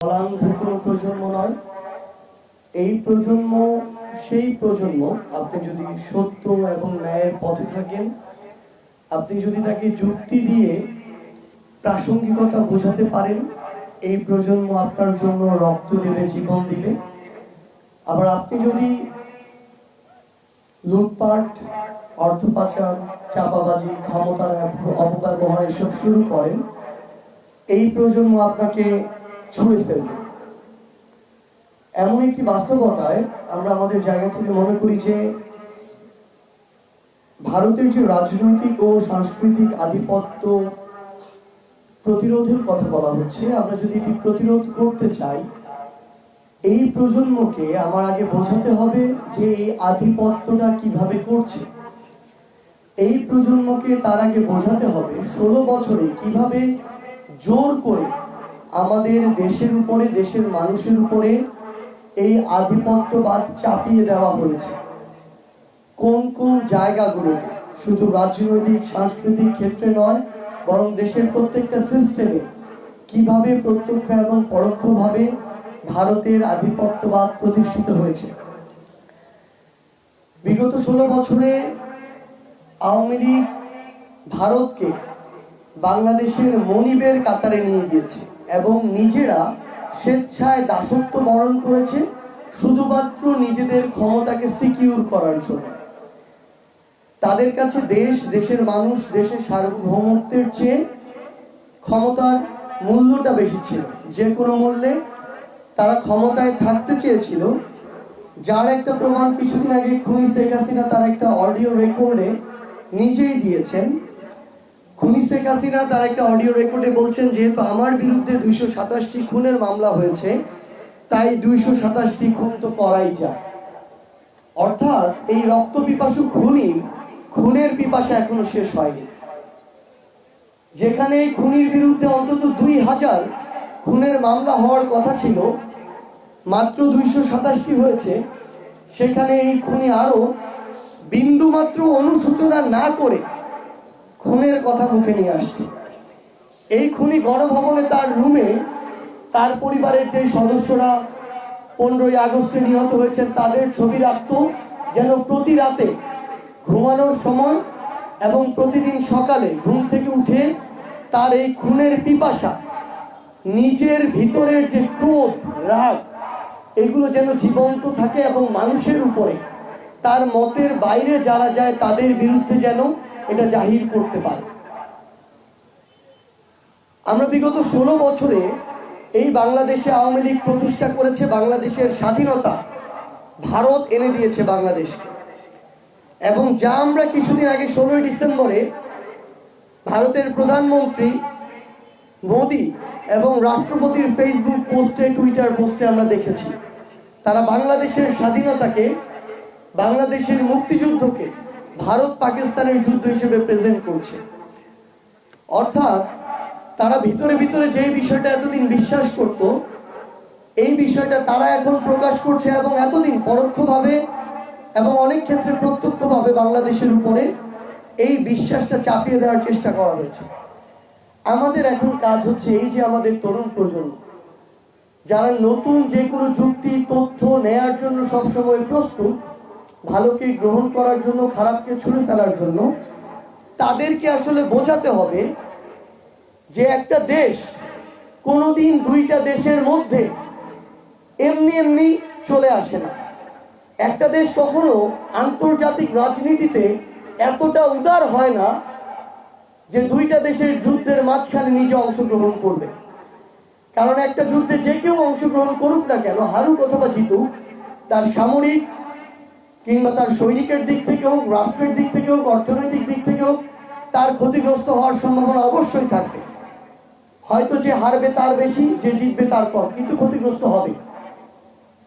কোনো প্রজন্ম নয়, এই প্রজন্ম সেই প্রজন্ম। আপনি যদি সত্য এবং ন্যায়ের পথে থাকেন, আপনি যদি তাকে যুক্তি দিয়ে প্রাসঙ্গিকতা বোঝাতে পারেন, এই প্রজন্ম আপনার জন্য রক্ত দেবে, জীবন দিবে। আবার আপনি যদি লুটপাট, অর্থ পাচার, চাপাবাজি, ক্ষমতার অপব্যবহার এসব শুরু করেন, এই প্রজন্ম আপনাকে ছুঁড়ে ফেলবে। এমন একটি বাস্তবতায় আমরা আমাদের জায়গা থেকে মনে করি যে ভারতের যে রাজনৈতিক ও সাংস্কৃতিক আধিপত্য প্রতিরোধের কথা বলা হচ্ছে, আমরা যদি এটি প্রতিরোধ করতে চাই, এই প্রজন্মকে আমার আগে বোঝাতে হবে যে এই আধিপত্যটা কিভাবে করছে। এই প্রজন্মকে তার আগে বোঝাতে হবে 16 বছরে কিভাবে জোর করে আমাদের দেশের উপরে, দেশের মানুষের উপরে এই আধিপত্যবাদ চাপিয়ে দেওয়া হয়েছে। কোন কোন জায়গাগুলোতে, শুধু রাজনৈতিক সাংস্কৃতিক ক্ষেত্রে নয়, বরং দেশের প্রত্যেকটা সিস্টেমে কিভাবে প্রত্যক্ষ এবং পরোক্ষভাবে ভারতের আধিপত্যবাদ প্রতিষ্ঠিত হয়েছে। বিগত 16 বছরে আওয়ামী লীগ ভারতকে বাংলাদেশের মনিবের কাতারে নিয়ে গিয়েছে এবং নিজেরা স্বেচ্ছায় দাসত্ব বরণ করেছে শুধুমাত্র নিজেদের ক্ষমতাকে সিকিউর করার জন্য। তাদের কাছে দেশ, দেশের মানুষ, দেশের সার্বভৌমত্বের চেয়ে ক্ষমতার মূল্যটা বেশি ছিল। যে কোনো মূল্যে তারা ক্ষমতায় থাকতে চেয়েছিল, যার একটা প্রমাণ কিছুদিন আগে খুনি শেখ হাসিনা তার একটা অডিও রেকর্ডে নিজেই দিয়েছেন। খুনি শেখ হাসিনা তার একটা অডিও রেকর্ডে বলছেন, যেহেতু আমার বিরুদ্ধে 227টি খুনের মামলা হয়েছে, তাই 227টি খুন তো করাই যায়। অর্থাৎ এই রক্ত পিপাসু খুনের পিপাসা এখনো শেষ হয়নি। যেখানে খুনির বিরুদ্ধে অন্তত 2000 খুনের মামলা হওয়ার কথা ছিল, মাত্র 227টি হয়েছে। সেখানে এই খুনি আরো বিন্দুমাত্র অনুশোচনা না করে খুনের কথা মুখে নিয়ে আসছে। এই খুনি গণভবনে তার রুমে তার পরিবারের যে সদস্যরা 15ই আগস্টে নিহত হয়েছেন তাদের ছবি রাখত, যেন প্রতি রাতে ঘুমানোর সময় এবং প্রতিদিন সকালে ঘুম থেকে উঠে তার এই খুনের পিপাসা, নিজের ভিতরের যে ক্রোধ, রাগ, এগুলো যেন জীবন্ত থাকে এবং মানুষের উপরে, তার মতের বাইরে যারা যায় তাদের বিরুদ্ধে যেন এটা জাহির করতে পারে। আমরা বিগত 16 বছরে এই বাংলাদেশে আওয়ামী লীগ প্রতিষ্ঠা করেছে, বাংলাদেশের স্বাধীনতা ভারত এনে দিয়েছে বাংলাদেশকে। এবং যা আমরা কিছুদিন আগে 16ই ডিসেম্বরে ভারতের প্রধানমন্ত্রী মোদি এবং রাষ্ট্রপতির ফেসবুক পোস্টে, টুইটার পোস্টে আমরা দেখেছি, তারা বাংলাদেশের স্বাধীনতাকে, বাংলাদেশের মুক্তিযুদ্ধকে ভারত পাকিস্তানের যুদ্ধ হিসেবে প্রেজেন্ট করছে। অর্থাৎ তারা ভিতরে ভিতরে যে বিষয়টা এতদিন বিশ্বাস করত, এই বিষয়টা তারা এখন প্রকাশ করছে এবং এতদিন পরোক্ষভাবে এবং অনেক ক্ষেত্রে প্রত্যক্ষভাবে বাংলাদেশের উপরে এই বিশ্বাসটা চাপিয়ে দেওয়ার চেষ্টা করা হয়েছে। আমাদের এখন কাজ হচ্ছে, এই যে আমাদের তরুণ প্রজন্ম যারা নতুন যে কোনো যুক্তি, তথ্য নেয়ার জন্য সবসময় প্রস্তুত, ভালোকে গ্রহণ করার জন্য, খারাপকে ছুঁড়ে ফেলার জন্য, তাদেরকে আসলে বোঝাতে হবে যে একটা দেশ কোনোদিন দুইটা দেশের মধ্যে এমনি এমনি চলে আসে না। একটা দেশ কখনো আন্তর্জাতিক রাজনীতিতে এতটা উদার হয় না যে দুইটা দেশের যুদ্ধের মাঝখানে নিজে অংশগ্রহণ করবে। কারণ একটা যুদ্ধে যে কেউ অংশগ্রহণ করুক না কেন, হারুক অথবা জিতুক, তার সামরিক কিংবা তার সৈনিকের দিক থেকে হোক, রাষ্ট্রের দিক থেকে হোক, অর্থনৈতিক দিক থেকে হোক, তার ক্ষতিগ্রস্ত হওয়ার সম্ভাবনা অবশ্যই থাকবে। হয়তো যে হারবে তার বেশি, যে জিতবে তার কম, কিন্তু ক্ষতিগ্রস্ত হবে।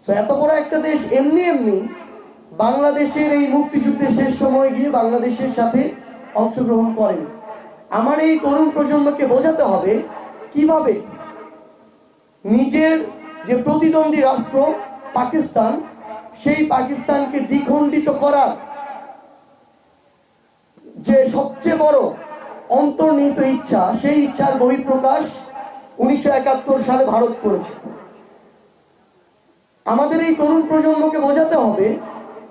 এত বড় একটা দেশ এমনি এমনি বাংলাদেশের এই মুক্তিযুদ্ধে শেষ সময় গিয়ে বাংলাদেশের সাথে অংশগ্রহণ করেনি। আমার এই তরুণ প্রজন্মকে বোঝাতে হবে কিভাবে নিজের যে প্রতিদ্বন্দ্বী রাষ্ট্র পাকিস্তান, সেই পাকিস্তানকে দ্বিখণ্ডিত করার যে সবচেয়ে বড় অন্তর্নিহিত ইচ্ছা, সেই ইচ্ছার বহিঃপ্রকাশ 1971 সালে ভারত করেছে। আমাদের এই তরুণ প্রজন্মকে বোঝাতে হবে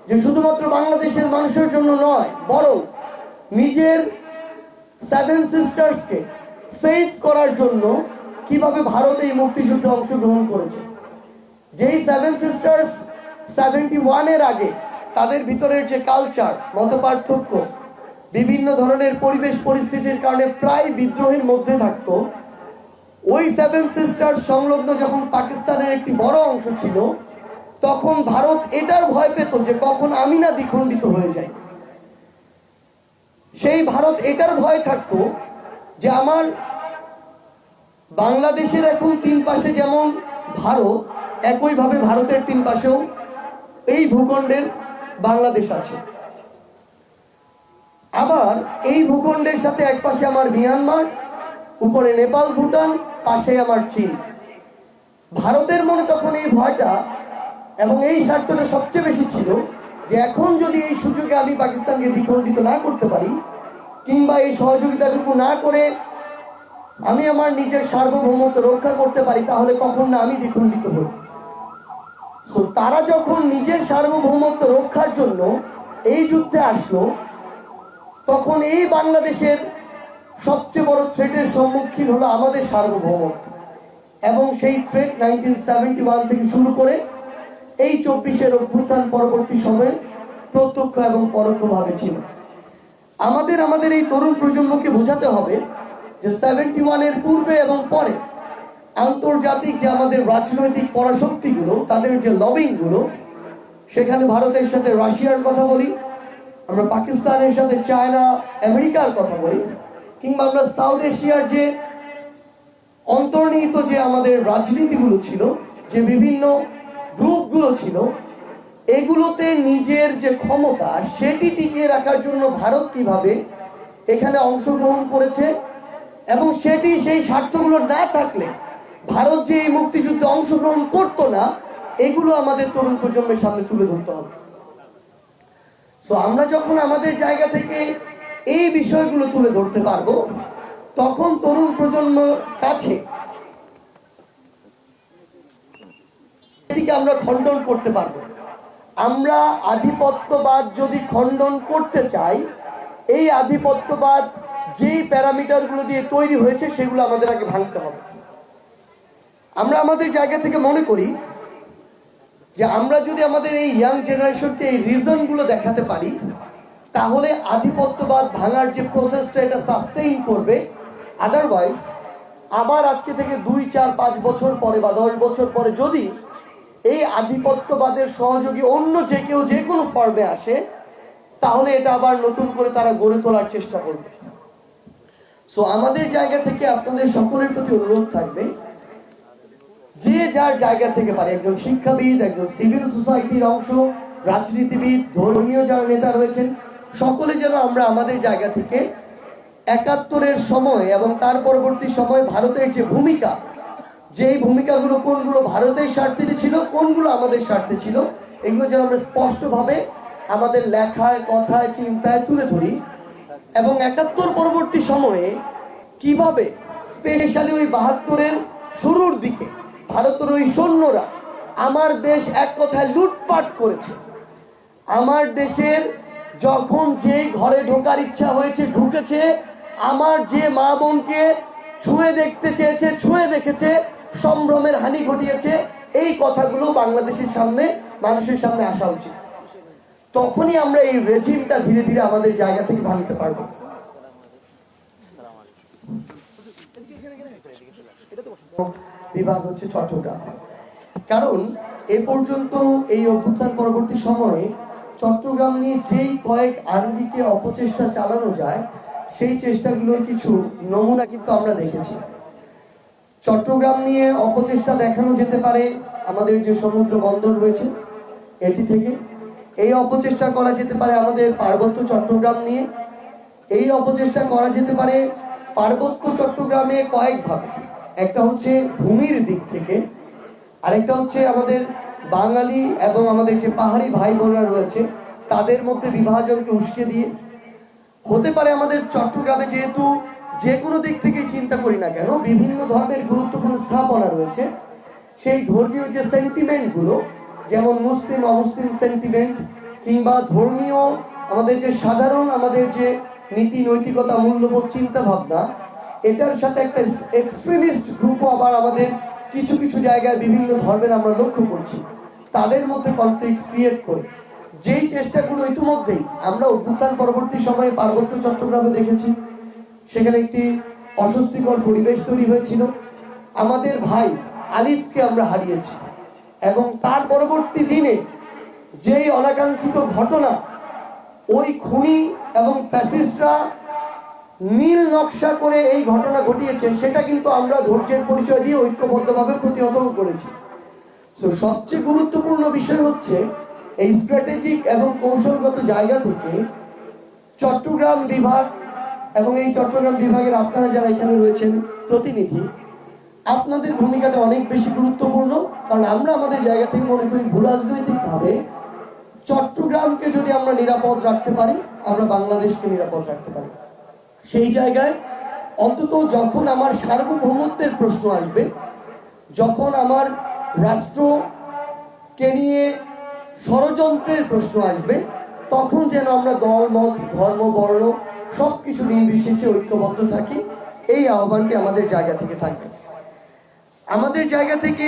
যে শুধুমাত্র বাংলাদেশের মানুষের জন্য নয়, বরং নিজের সেভেন সিস্টার্সকে সেভ করার জন্য কিভাবে ভারত এই মুক্তিযুদ্ধে অংশগ্রহণ করেছে। যেই সেভেন সিস্টার্স 71-এর আগে তাদের ভিতরের যে কালচার, মতপার্থক্য, বিভিন্ন ধরনের পরিবেশ পরিস্থিতির কারণে প্রায় বিদ্রোহের মধ্যে থাকতো, ওই সেভেন সিস্টার সংলগ্ন যখন পাকিস্তানের একটি বড় অংশ ছিল, তখন ভারত এটার ভয় পেত যে কখন আমি না দ্বিখণ্ডিত হয়ে যাই। সেই ভারত এটার ভয় থাকতো যে আমার বাংলাদেশের এখন তিন পাশে যেমন ভারত, একইভাবে ভারতের তিন পাশেও এই ভূখণ্ডের বাংলাদেশ আছে। আবার এই ভূখণ্ডের সাথে এক পাশে আমার মিয়ানমার, উপরে নেপাল, ভুটান, পাশে আমার চীন। ভারতের মনে তখন এই ভয়টা এবং এই স্বার্থটা সবচেয়ে বেশি ছিল যে এখন যদি এই সুযোগে আমি পাকিস্তানকে দ্বিখণ্ডিত না করতে পারি, কিংবা এই সহযোগিতাটুকু না করে আমি আমার নিজের সার্বভৌমত্ব রক্ষা করতে পারি, তাহলে কখন না আমি দ্বিখণ্ডিত হই। তো তারা যখন নিজের সার্বভৌমত্ব রক্ষার জন্য এই যুদ্ধে আসলো, তখন এই বাংলাদেশের সবচেয়ে বড় থ্রেটের সম্মুখীন হলো আমাদের সার্বভৌমত্ব। এবং সেই থ্রেট 1971 থেকে শুরু করে এই 24-এর অভ্যুত্থান পরবর্তী সময়ে প্রত্যক্ষ এবং পরোক্ষভাবে ছিল। আমাদের এই তরুণ প্রজন্মকে বোঝাতে হবে যে 71-এর পূর্বে এবং পরে আন্তর্জাতিক যে আমাদের রাজনৈতিক পরাশক্তিগুলো, তাদের যে লবিংগুলো, সেখানে ভারতের সাথে রাশিয়ার কথা বলি, আমরা পাকিস্তানের সাথে চায়না, আমেরিকার কথা বলি, কিংবা আমরা সাউথ এশিয়ার যে অন্তর্নিহিত যে আমাদের রাজনীতিগুলো ছিল, যে বিভিন্ন গ্রুপগুলো ছিল, এগুলোতে নিজের যে ক্ষমতা সেটি টিকিয়ে রাখার জন্য ভারত কিভাবে এখানে অংশগ্রহণ করেছে, এবং সেটি সেই স্বার্থগুলো না থাকলে ভারত যে এই মুক্তিযুদ্ধে অংশগ্রহণ করতো না, এগুলো আমাদের তরুণ প্রজন্মের সামনে তুলে ধরতে হবে। তো আমরা যখন আমাদের জায়গা থেকে এই বিষয়গুলো তুলে ধরতে পারবো, তখন তরুণ প্রজন্মের কাছে এটিকে আমরা খণ্ডন করতে পারবো। আমরা আধিপত্যবাদ যদি খণ্ডন করতে চাই, এই আধিপত্যবাদ যেই প্যারামিটারগুলো দিয়ে তৈরি হয়েছে সেগুলো আমাদের আগে ভাঙতে হবে। আমরা আমাদের জায়গা থেকে মনে করি যে আমরা যদি আমাদের এই ইয়াং জেনারেশনকে এই রিজনগুলো দেখাতে পারি, তাহলে আধিপত্যবাদ ভাঙার যে প্রসেসটা, এটা সাস্টেইন করবে। আদারওয়াইজ আবার আজকে থেকে 2, 4, 5 বছর পরে বা 10 বছর পরে যদি এই আধিপত্যবাদের সহযোগী অন্য যে কেউ যে কোনো ফর্মে আসে, তাহলে এটা আবার নতুন করে তারা গড়ে তোলার চেষ্টা করবে। সো আমাদের জায়গা থেকে আপনাদের সকলের প্রতি অনুরোধ থাকবে, যে যার জায়গা থেকে পারে, একজন শিক্ষাবিদ, একজন সিভিল সোসাইটির অংশ, রাজনীতিবিদ, ধর্মীয় যারা নেতা রয়েছেন, সকলে যেন আমরা আমাদের জায়গা থেকে 71-এর সময় এবং তার পরবর্তী সময় ভারতের যে ভূমিকা, যেই ভূমিকাগুলো কোনগুলো ভারতের স্বার্থে ছিল, কোনগুলো আমাদের স্বার্থে ছিল, এগুলো যেন আমরা স্পষ্টভাবে আমাদের লেখায়, কথায়, চিন্তায় তুলে ধরি। এবং 71 পরবর্তী সময়ে কিভাবে স্পেশালি ওই 72-এর শুরুর দিকে ভারতের ওই সৈন্যরা আমার দেশ এক কথায় লুটপাট করেছে। আমার দেশের যখন যেই ঘরে ঢোকার ইচ্ছা হয়েছে ঢুকেছে, আমার যে মা বোনকে ছুঁয়ে দেখতে চেয়েছে ছুঁয়ে দেখেছে, সম্ভ্রমের হানি ঘটিয়েছে, এই কথাগুলো বাংলাদেশের সামনে, মানুষের সামনে আসা উচিত। তখনই আমরা এই রেজিমটা ধীরে ধীরে আমাদের জায়গা থেকে ভাঙতে পারবো। বিভাগ হচ্ছে চট্টগ্রাম। কারণ এ পর্যন্ত এই অভ্যুত্থান পরবর্তী সময়ে চট্টগ্রাম নিয়ে যেই কয়েক আঙ্গিকে অপচেষ্টা চালানো যায়, সেই চেষ্টাগুলোর কিছু নমুনা কিন্তু আমরা দেখেছি। চট্টগ্রাম নিয়ে অপচেষ্টা দেখানো যেতে পারে আমাদের যে সমুদ্র বন্দর রয়েছে এটি থেকে, এই অপচেষ্টা করা যেতে পারে আমাদের পার্বত্য চট্টগ্রাম নিয়ে, এই অপচেষ্টা করা যেতে পারে পার্বত্য চট্টগ্রামে কয়েকভাবে। একটা হচ্ছে ভূমির দিক থেকে, আরেকটা হচ্ছে আমাদের বাঙালি এবং আমাদের যে পাহাড়ি ভাই বোনরা রয়েছে তাদের মধ্যে বিভাজনকে উস্কে দিয়ে। হতে পারে আমাদের চট্টগ্রামে যেহেতু যে কোনো দিক থেকে চিন্তা করি না কেন, বিভিন্ন ধর্মের গুরুত্বপূর্ণ স্থাপনা রয়েছে, সেই ধর্মীয় যে সেন্টিমেন্টগুলো যেমন মুসলিম অমুসলিম সেন্টিমেন্ট কিংবা ধর্মীয় আমাদের যে সাধারণ আমাদের যে নীতি নৈতিকতা মূল্যবোধ চিন্তা ভাবনা, এটার সাথে একটা এক্সট্রিমিস্ট গ্রুপও আবার আমাদের কিছু কিছু জায়গায় বিভিন্ন ধর্মের আমরা লক্ষ্য করছি, তাদের মধ্যে কনফ্লিক্ট ক্রিয়েট করে যেই চেষ্টাগুলো ইতিমধ্যেই আমরা অভ্যুত্থান পরবর্তী সময়ে পার্বত্য চট্টগ্রামে দেখেছি, সেখানে একটি অস্বস্তিকর পরিবেশ তৈরি হয়েছিল। আমাদের ভাই আলিফকে আমরা হারিয়েছি এবং তার পরবর্তী দিনে যেই অনাকাঙ্ক্ষিত ঘটনা, ওই খুনি এবং ফ্যাসিস্টরা নীল নকশা করে এই ঘটনা ঘটিয়েছে, সেটা কিন্তু আমরা ধৈর্যের পরিচয় দিয়ে ঐক্যবদ্ধভাবে প্রতিহত করেছি। তো সবচেয়ে গুরুত্বপূর্ণ বিষয় হচ্ছে এই স্ট্র্যাটেজিক এবং কৌশলগত জায়গা থেকে চট্টগ্রাম বিভাগ এবং এই চট্টগ্রাম বিভাগের আপনারা যারা এখানে রয়েছেন প্রতিনিধি, আপনাদের ভূমিকাটা অনেক বেশি গুরুত্বপূর্ণ। কারণ আমরা আমাদের জায়গা থেকে মনে করি ভূ রাজনৈতিকভাবে চট্টগ্রামকে যদি আমরা নিরাপদ রাখতে পারি, আমরা বাংলাদেশকে নিরাপদ রাখতে পারি। সেই জায়গায় অন্তত যখন আমার সার্বভৌমত্বের প্রশ্ন আসবে, যখন আমার রাষ্ট্রকে নিয়ে ষড়যন্ত্রের প্রশ্ন আসবে, তখন যেন আমরা দল মত ধর্ম বর্ণ সবকিছু নির্বিশেষে ঐক্যবদ্ধ থাকি, এই আহ্বানটি আমাদের জায়গা থেকে থাকবে। আমাদের জায়গা থেকে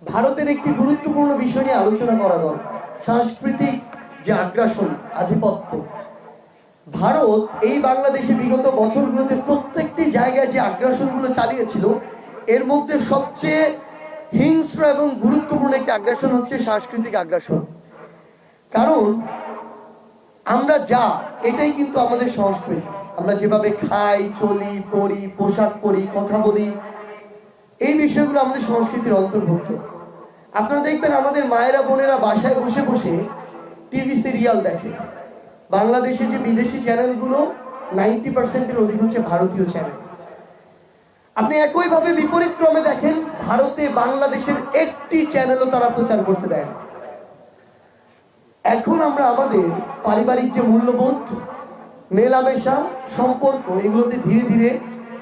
ভারতের একটি গুরুত্বপূর্ণ বিষয় নিয়ে আলোচনা করা দরকার, সাংস্কৃতিক যে আগ্রাসন আধিপত্য। ভারত এই বাংলাদেশে বিগত বছরগুলোতে প্রত্যেকটি জায়গায় যে আগ্রাসনগুলো চালিয়েছিল, এর মধ্যে সবচেয়ে হিংস্র এবং গুরুত্বপূর্ণ একটি আগ্রাসন হচ্ছে সাংস্কৃতিক আগ্রাসন। কারণ আমরা যা, এটাই কিন্তু আমাদের সংস্কৃতি। আমরা যেভাবে খাই, চলি, পড়ি, পোশাক পরি, কথা বলি, এই বিষয়গুলো আমাদের সংস্কৃতির অন্তর্ভুক্ত। আপনারা দেখবেন আমাদের মায়েরা বোনেরা বাসায় বসে বসে টিভি সিরিয়াল দেখে। বাংলাদেশে যে বিদেশি চ্যানেলগুলো 90% অধিক হচ্ছে ভারতীয় চ্যানেল। আপনি একইভাবে বিপরীত ক্রমে দেখেন, ভারতে বাংলাদেশের একটি চ্যানেলও তারা প্রচার করতে দেয় না। এখন আমরা আমাদের পারিবারিক যে মূল্যবোধ, মেলামেশা, সম্পর্ক, এগুলোতে ধীরে ধীরে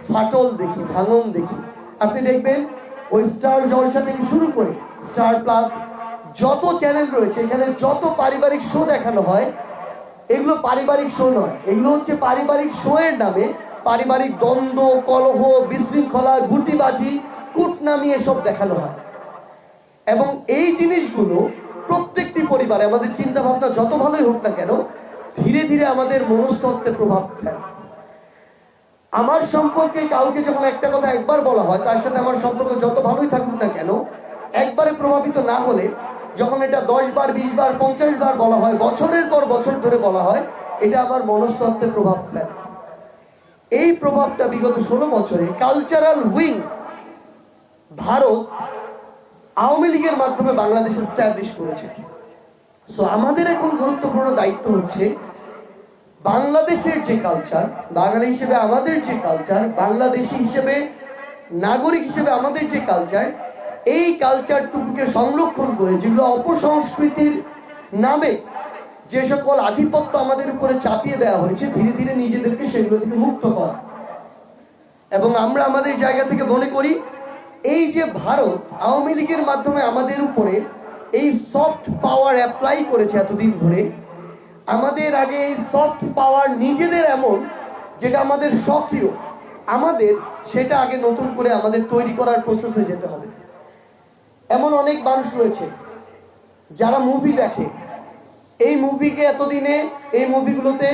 ফাটল দেখি, ভাঙন দেখি। আপনি দেখবেন ওই স্টার জলসা থেকে শুরু করে স্টার প্লাস যত চ্যানেল রয়েছে, এখানে যত পারিবারিক শো দেখানো হয়, এগুলো পারিবারিক শো নয়, এগুলো হচ্ছে পারিবারিক শো এর নামে পারিবারিক দ্বন্দ্ব, কলহ, বিশৃঙ্খলা, গুটিবাজি, কূটনামি এসব দেখানো হয়। এবং এই জিনিসগুলো প্রত্যেকটি পরিবারে, আমাদের চিন্তা ভাবনা যত ভালোই হোক না কেন, ধীরে ধীরে আমাদের মনস্তত্ত্বে প্রভাব ফেলে। আমার সম্পর্কে কাউকে যখন একটা কথা একবার বলা হয়, তার সাথে আমার সম্পর্ক যত ভালোই থাকুক না কেন, একবারে প্রভাবিত না হলে যখন এটা 10 বার, 20 বার, 50 বার বলা হয়, বছরের পর বছর ধরে বলা হয়, এটা আমার মনস্তত্ত্বে প্রভাব ফেলে। এই প্রভাবটা বিগত 16 বছরে কালচারাল উইং ভারত আওয়ামী লীগের মাধ্যমে বাংলাদেশে এস্টাবলিশ করেছে। সো আমাদের এখন গুরুত্বপূর্ণ দায়িত্ব হচ্ছে বাংলাদেশের যে কালচার, বাঙালি হিসেবে আমাদের যে কালচার, বাংলাদেশি হিসেবে, নাগরিক হিসেবে আমাদের যে কালচার, এই কালচারটুকুকে সংরক্ষণ করে যেগুলো অপসংস্কৃতির নামে যে সকল আধিপত্য আমাদের উপরে চাপিয়ে দেওয়া হয়েছে, ধীরে ধীরে নিজেদেরকে সেগুলো থেকে মুক্ত করা। এবং আমরা আমাদের জায়গা থেকে মনে করি এই যে ভারত আওয়ামী লীগের মাধ্যমে আমাদের উপরে এই সফট পাওয়ার অ্যাপ্লাই করেছে এতদিন ধরে, আমাদের আগে এই সফট পাওয়ার নিজেদের এমন যেটা আমাদের সক্রিয়, আমাদের সেটা আগে নতুন করে আমাদের তৈরি করার প্রসেসে যেতে হবে। এমন অনেক মানুষ রয়েছে যারা মুভি দেখে, এই মুভিকে এতদিনে এই মুভিগুলোতে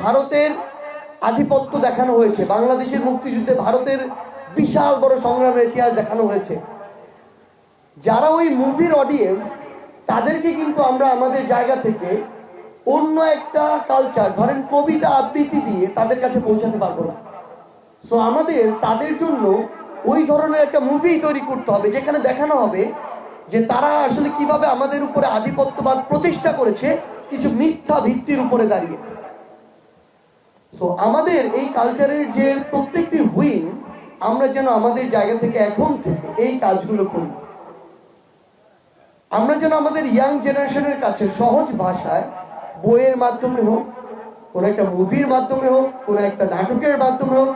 ভারতের আধিপত্য দেখানো হয়েছে, বাংলাদেশের মুক্তিযুদ্ধে ভারতের বিশাল বড় সংগ্রামের ইতিহাস দেখানো হয়েছে। যারা ওই মুভির অডিয়েন্স, তাদেরকে কিন্তু আমরা আমাদের জায়গা থেকে অন্য একটা কালচার, ধরেন কবিতা আবৃত্তি দিয়ে তাদের কাছে পৌঁছাতে পারবো না। সো আমাদের তাদের জন্য ওই ধরনের একটা মুভি তৈরি করতে হবে, যেখানে দেখানো হবে যে তারা আসলে কিভাবে আমাদের উপরে আধিপত্যবাদ প্রতিষ্ঠা করেছে কিছু মিথ্যা ভিত্তির উপরে দাঁড়িয়ে। সো আমাদের এই কালচারের যে প্রত্যেকটি উইং, আমরা যেন আমাদের জায়গা থেকে এখন থেকে এই কাজগুলো করি। আমরা যেন আমাদের ইয়াং জেনারেশনের কাছে সহজ ভাষায় বইয়ের মাধ্যমে হোক, কোনো একটা মুভির মাধ্যমে হোক, কোনো একটা নাটকের মাধ্যমে হোক,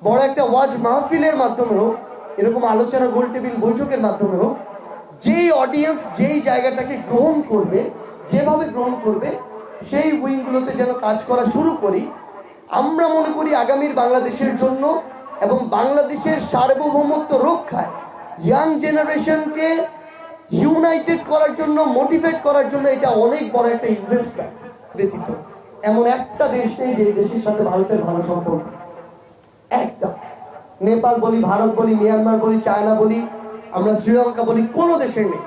বড় একটা ওয়াজ মাহফিলের মাধ্যমে হোক, এরকম আলোচনা গোল টেবিল বৈঠকের মাধ্যমে হোক, যেই অডিয়েন্স যেই জায়গাটাকে গ্রহণ করবে, যেভাবে গ্রহণ করবে, সেই উইংগুলোতে যেন কাজ করা শুরু করি। আমরা মনে করি আগামীর বাংলাদেশের জন্য এবং বাংলাদেশের সার্বভৌমত্ব রক্ষায় ইয়াং জেনারেশনকে ইউনাইটেড করার জন্য, মোটিভেট করার জন্য এটা অনেক বড় একটা ইনভেস্টমেন্ট। ব্যতীত এমন একটা দেশ নেই যে দেশের সাথে ভারতের ভালো সম্পর্ক। একটা নেপাল বলি, ভারত বলি, মিয়ানমার বলি, চায়না বলি, আমরা শ্রীলঙ্কা বলি, কোনো দেশের নেই।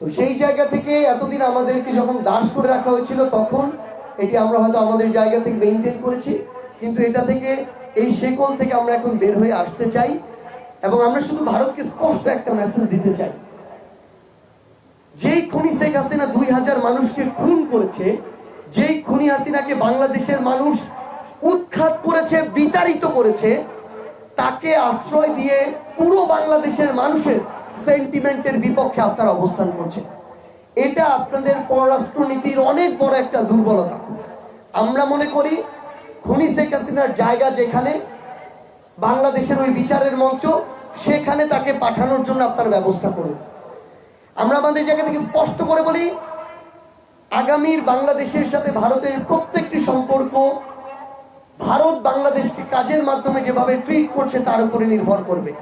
তো সেই জায়গা থেকে এতদিন আমাদেরকে যখন দাস করে রাখা হয়েছিল, তখন এটি আমরা হয়তো আমাদের জায়গা থেকে মেনটেন করেছি, কিন্তু এটা থেকে, এই শেকল থেকে আমরা এখন বের হয়ে আসতে চাই। এবং আমরা শুধু ভারতকে স্পষ্ট একটা মেসেজ দিতে চাই, যেই খুনি শেখ হাসিনা 2000 মানুষকে খুন করেছে, যেই খুনি হাসিনাকে বাংলাদেশের মানুষ উৎখাত করেছে, বিতাড়িত করেছে, তাকে আশ্রয় দিয়ে পুরো বাংলাদেশের মানুষের সেন্টিমেন্টের বিপক্ষে আপনারা অবস্থান করছেন। এটা আপনাদের পররাষ্ট্রনীতির অনেক বড় একটা দুর্বলতা। আমরা মনে করি খুনি শেখ হাসিনার জায়গা যেখানে, বাংলাদেশের ওই বিচারের মঞ্চ, সেখানে তাকে পাঠানোর জন্য আপনার ব্যবস্থা করুন। আমরা আমাদের জায়গা থেকে স্পষ্ট করে বলি, আগামীর বাংলাদেশের সাথে ভারতের প্রত্যেকটি সম্পর্ক ভারত বাংলাদেশকে কাজের মাধ্যমে যেভাবে ট্রিট করছে তার উপরে নির্ভর করবে।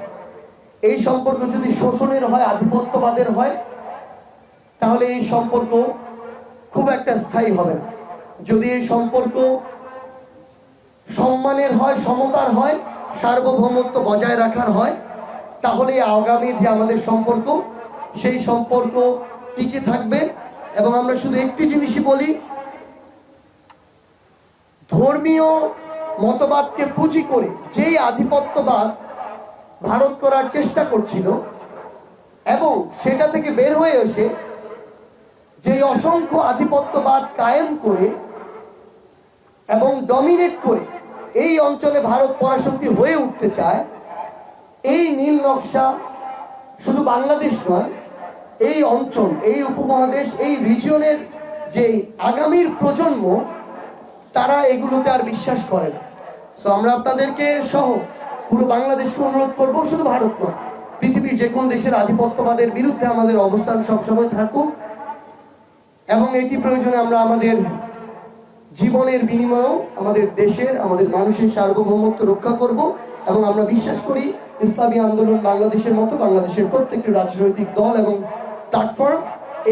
এই সম্পর্ক যদি শোষণের হয়, আধিপত্যবাদের হয়, তাহলে এই সম্পর্ক খুব একটা স্থায়ী হবে না। যদি এই সম্পর্ক সম্মানের হয়, সমতার হয়, সার্বভৌমত্ব বজায় রাখার হয়, তাহলে আগামীর যে আমাদের সম্পর্ক, সেই সম্পর্ক টিকে থাকবে। এবং আমরা শুধু একটি জিনিসই বলি, ধর্মীয় মতবাদকে পুঁজি করে যেই আধিপত্যবাদ ভারত করার চেষ্টা করছিল, এবং সেটা থেকে বের হয়ে এসে যে অসংখ্য আধিপত্যবাদ কায়েম করে এবং ডমিনেট করে এই অঞ্চলে ভারত পরাশক্তি হয়ে উঠতে চায়, এই নীল নকশা শুধু বাংলাদেশ নয়, এই অঞ্চল, এই উপমহাদেশ, এই রিজিয়নের যে আগামীর প্রজন্ম, তারা এগুলোতে আর বিশ্বাস করে না। সো আমরা আপনাদেরকে সহ পুরো বাংলাদেশকে অনুরোধ করবো, শুধু ভারত নয়, পৃথিবীর যে কোনো দেশের আধিপত্যবাদের বিরুদ্ধে আমাদের অবস্থান সবসময় থাকুক। এবং এটি প্রয়োজনে আমরা আমাদের জীবনের বিনিময়েও আমাদের দেশের, আমাদের মানুষের সার্বভৌমত্ব রক্ষা করব। এবং আমরা বিশ্বাস করি ইসলামী আন্দোলন বাংলাদেশের মতো বাংলাদেশের প্রত্যেকটি রাজনৈতিক দল এবং প্ল্যাটফর্ম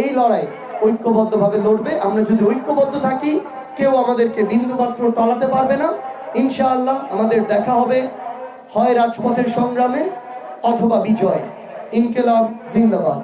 এই লড়াই ঐক্যবদ্ধভাবে লড়বে। আমরা যদি ঐক্যবদ্ধ থাকি, কেউ আমাদেরকে বিন্দুমাত্র টলাতে পারবে না। ইনশাআল্লাহ আমাদের দেখা হবে হয় রাজপথের সংগ্রামে অথবা বিজয়। ইনকিলাব জিন্দাবাদ।